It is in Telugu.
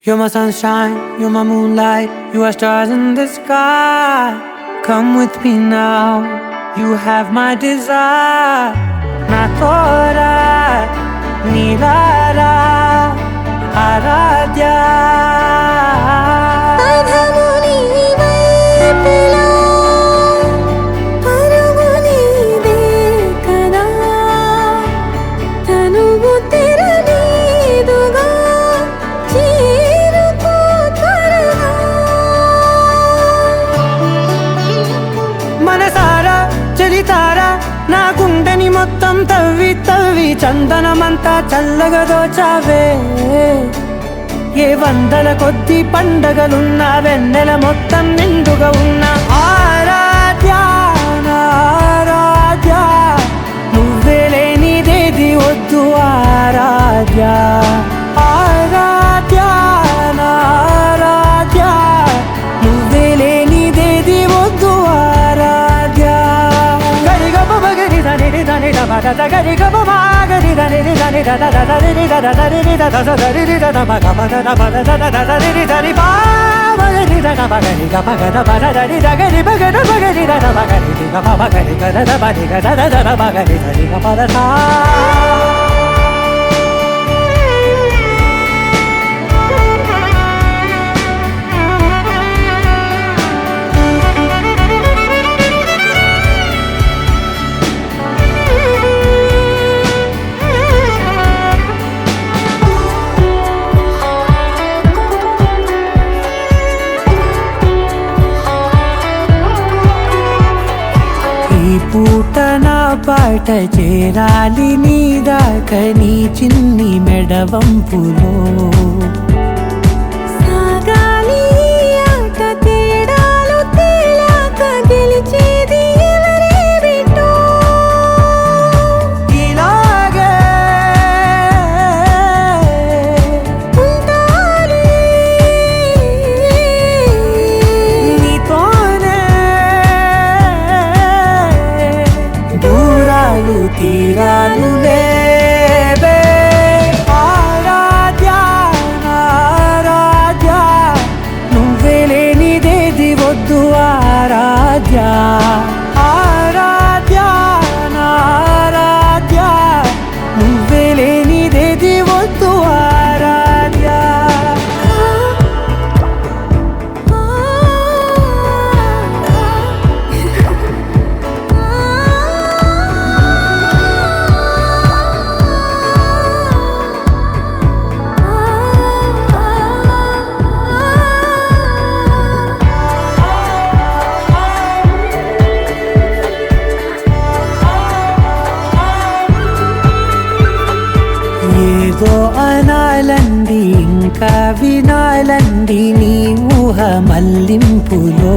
You're my sunshine, you're my moonlight, you are stars in the sky. Come with me now, you have my desire. Na tora, nilara, aradhya. మనసారా చలితారా నా గుండెని మొత్తం తవ్వి తవ్వి చందనమంతా చల్లగా దోచావే. ఏ వందల కొద్ది పండగలున్న వెన్నెల మొత్తం నిండుగా ఉన్న ఆరాధ్య నా ఆరాధ్య, నువ్వే లేనిదేది వద్దు ఆరాధ్య. ఆరాధ్య నా ఆరాధ్య, నువ్వే లేనిదేది వద్దు ఆరాధ్య. గరిగమ మగరి దని దని దమద గరి గమ మగరి దని దని దద దని దద దని దద దని దద మగమ దద బద దద దని దని బా మగరి దద మగరి గమ గద బద దని దగరి మగద మగరి దద మగరి గమ మగరి గద బది గద దద మగరి దని గమ దద. ఈ పూట నా పాట చేరాలి నీ దాకా నీ చిన్ని మెడవంపులో. సాగాలి ఆట తేడాలు తేలాక గెలిచేది ఎవరేమిటో. ఇలాగే ఉంటాలి నీతోనే దూరాలు తీరాలు లేవే. ఆరాధ్య నా ఆరాధ్య, నువ్వే లేనిదేది వద్దు ఆరాధ్య. ఆరాధ్య నా ఆరాధ్య, నువ్వే లేనిదేది వద్దు ఆరాధ్య. ఏదో అనాలండి ఇంకా వినాలండి నీ ఊహ మల్లింపులో.